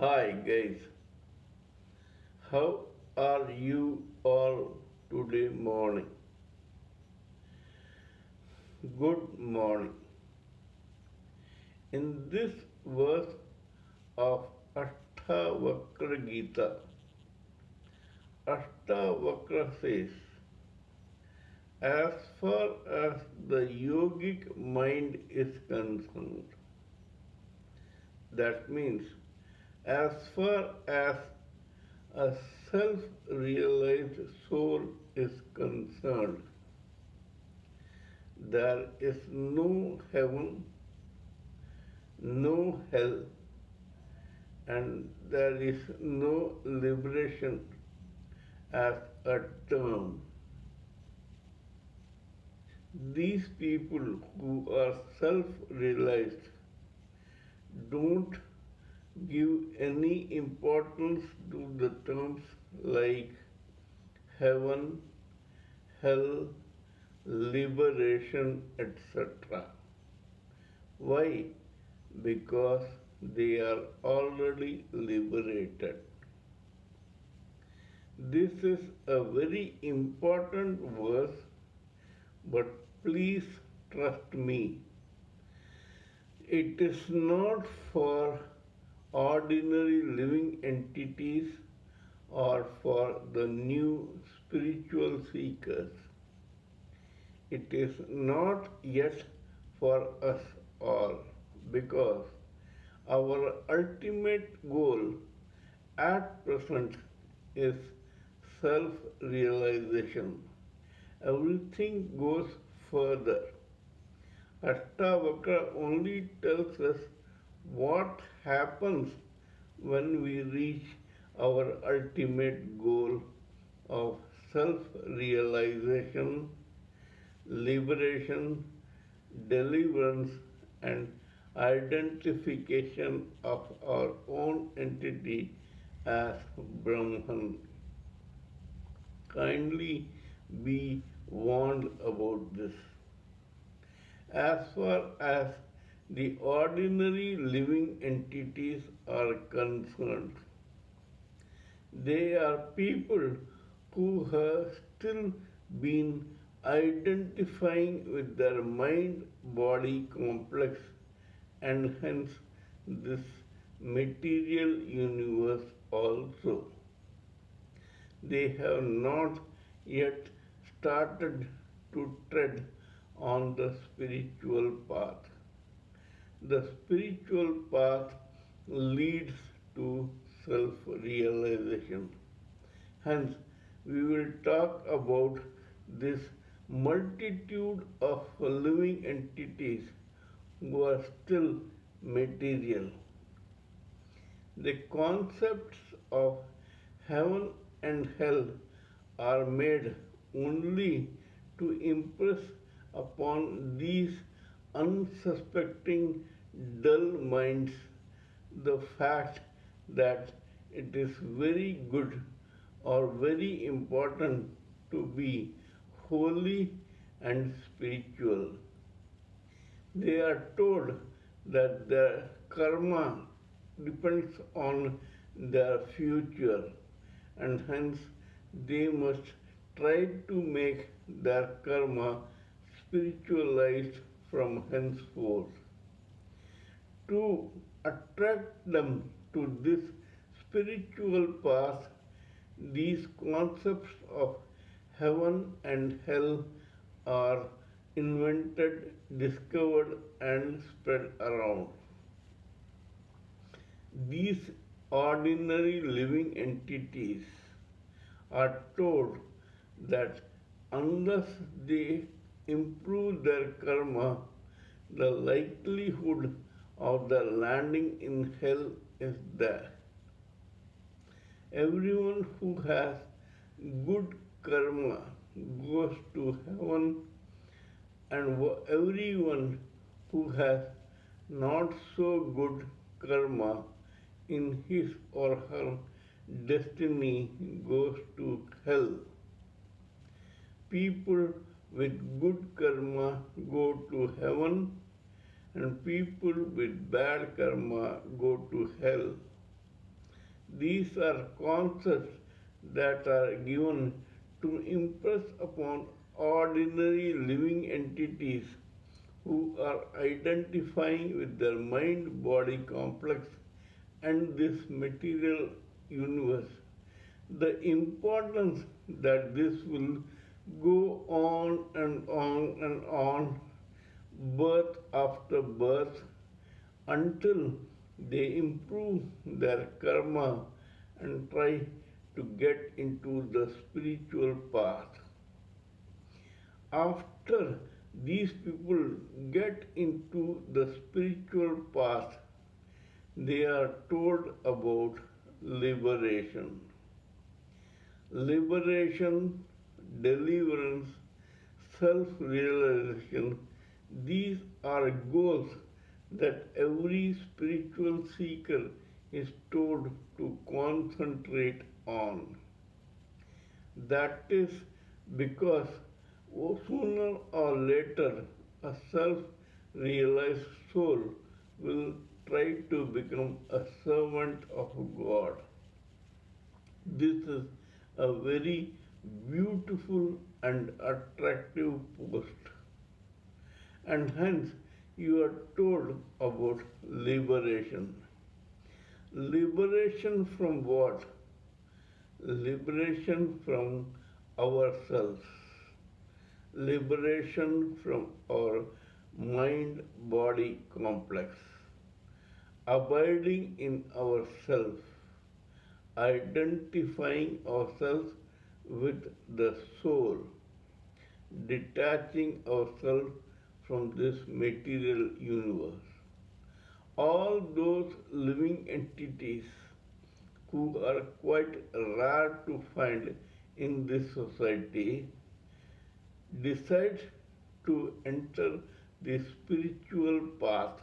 Hi guys, how are you all today morning? Good morning. In this verse of Ashtavakra Gita, Ashtavakra says, as far as the yogic mind is concerned, that means as far as a self realized soul is concerned, there is no heaven, no hell, and there is no liberation as a term. These people who are self realized don't give any importance to the terms like heaven, hell, liberation, etc. Why? Because they are already liberated. This is a very important verse, but please trust me, it is not for ordinary living entities or for the new spiritual seekers. It is not yet for us all because our ultimate goal at present is self realization. Everything goes further. Ashtavakra only tells us what happens when we reach our ultimate goal of self realization, liberation, deliverance, and identification of our own entity as Brahman. Kindly be warned about this. As far as the ordinary living entities are concerned, they are people who have still been identifying with their mind body complex and hence this material universe also. They have not yet started to tread on the spiritual path. The spiritual path leads to self realization. Hence, we will talk about this multitude of living entities who are still material. The concepts of heaven and hell are made only to impress upon these unsuspecting dull minds the fact that it is very good or very important to be holy and spiritual. They are told that their karma depends on their future and hence they must try to make their karma spiritualized from henceforth. To attract them to this spiritual path, these concepts of heaven and hell are invented, discovered, and spread around. These ordinary living entities are told that unless they improve their karma, the likelihood of their landing in hell is there. Everyone who has good karma goes to heaven, and everyone who has not so good karma in his or her destiny goes to hell. People with good karma go to heaven and people with bad karma go to hell. These are concepts that are given to impress upon ordinary living entities who are identifying with their mind body complex and this material universe. The importance that this will go on and on and on, birth after birth, until they improve their karma and try to get into the spiritual path. After these people get into the spiritual path, they are told about liberation. Liberation, deliverance, self realization, these are goals that every spiritual seeker is told to concentrate on. That is because sooner or later a self realized soul will try to become a servant of God. This is a very beautiful and attractive post, and hence you are told about liberation. Liberation from what? Liberation from ourselves, liberation from our mind body complex, abiding in ourself, identifying ourselves with the soul, detaching ourselves from this material universe. All those living entities who are quite rare to find in this society decide to enter the spiritual path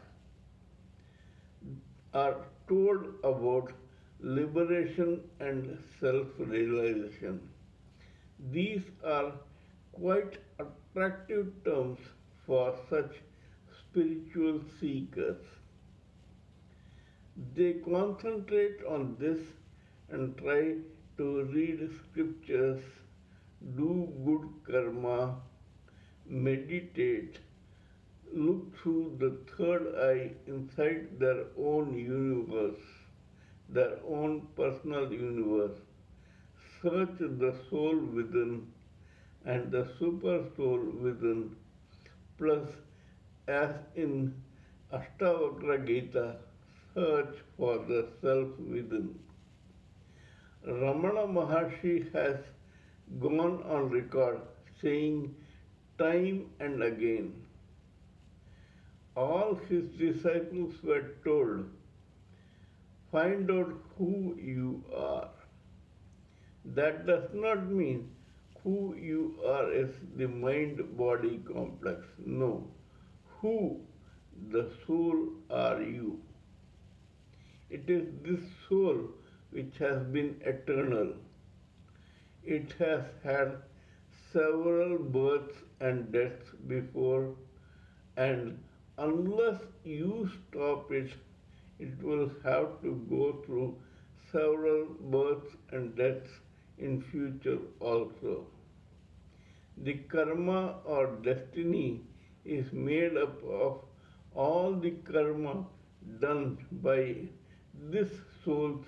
are told about liberation and self realization. These are quite attractive terms for such spiritual seekers. They concentrate on this and try to read scriptures, do good karma, meditate, look through the third eye inside their own universe, their own personal universe, search the soul within and the super soul within, plus, as in Ashtavakra Gita, search for the self within. Ramana Maharshi has gone on record saying time and again, all his disciples were told, find out who you are. That does not mean who you are is the mind body complex. No. Who, the soul, are you? It is this soul which has been eternal. It has had several births and deaths before, and unless you stop it, it will have to go through several births and deaths in future also. The karma or destiny is made up of all the karma done by this soul's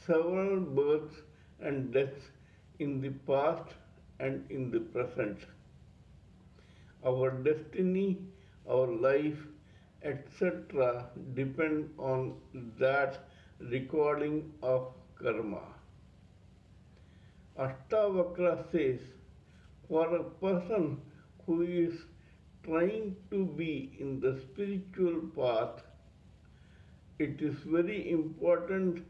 several births and deaths in the past and in the present. Our destiny, our life, etc. depend on that recording of karma. Ashtavakra says, for a person who is trying to be in the spiritual path, it is very important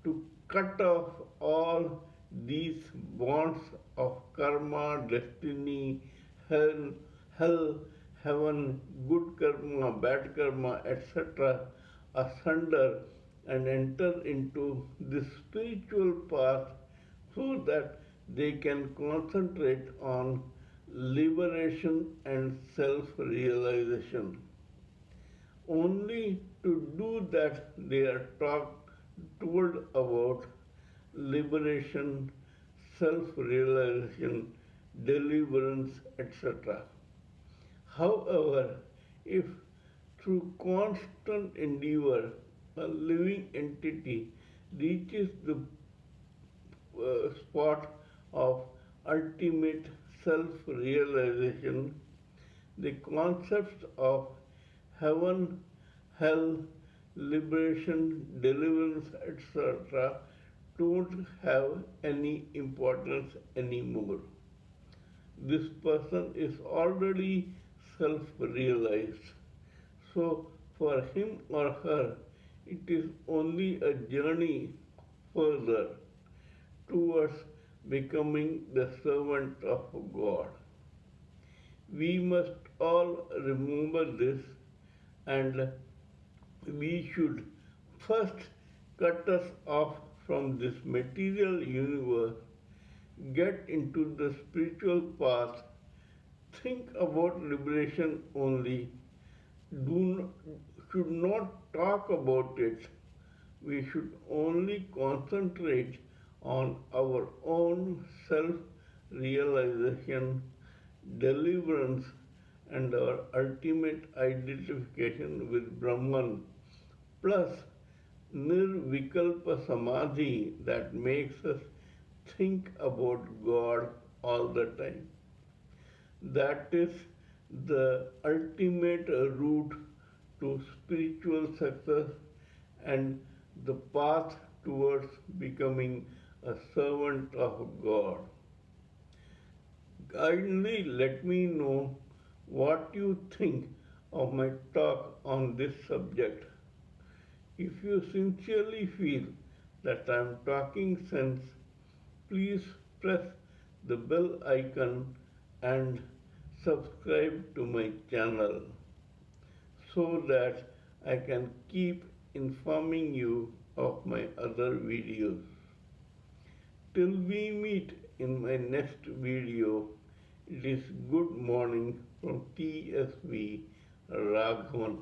to cut off all these bonds of karma, destiny, hell, heaven, good karma, bad karma, etc. asunder and enter into this spiritual path so that they can concentrate on liberation and self realization. Only to do that they are told about liberation, self realization, deliverance, etc. However, if through constant endeavor a living entity reaches the spot of ultimate self realization, the concepts of heaven, hell, liberation, deliverance, etc., don't have any importance anymore. This person is already self realized. So, for him or her, it is only a journey further towards becoming the servant of God. We must all remember this, and we should first cut us off from this material universe, get into the spiritual path, think about liberation only, do should not talk about it. We should only concentrate on our own self realization, deliverance, and our ultimate identification with Brahman, plus nirvikalpa samadhi that makes us think about God all the time. That is the ultimate route to spiritual success and the path towards becoming a servant of God. Kindly let me know what you think of my talk on this subject. If you sincerely feel that I am talking sense, please press the bell icon and subscribe to my channel so that I can keep informing you of my other videos. Till we meet in my next video, it is good morning from TSV Raghavan.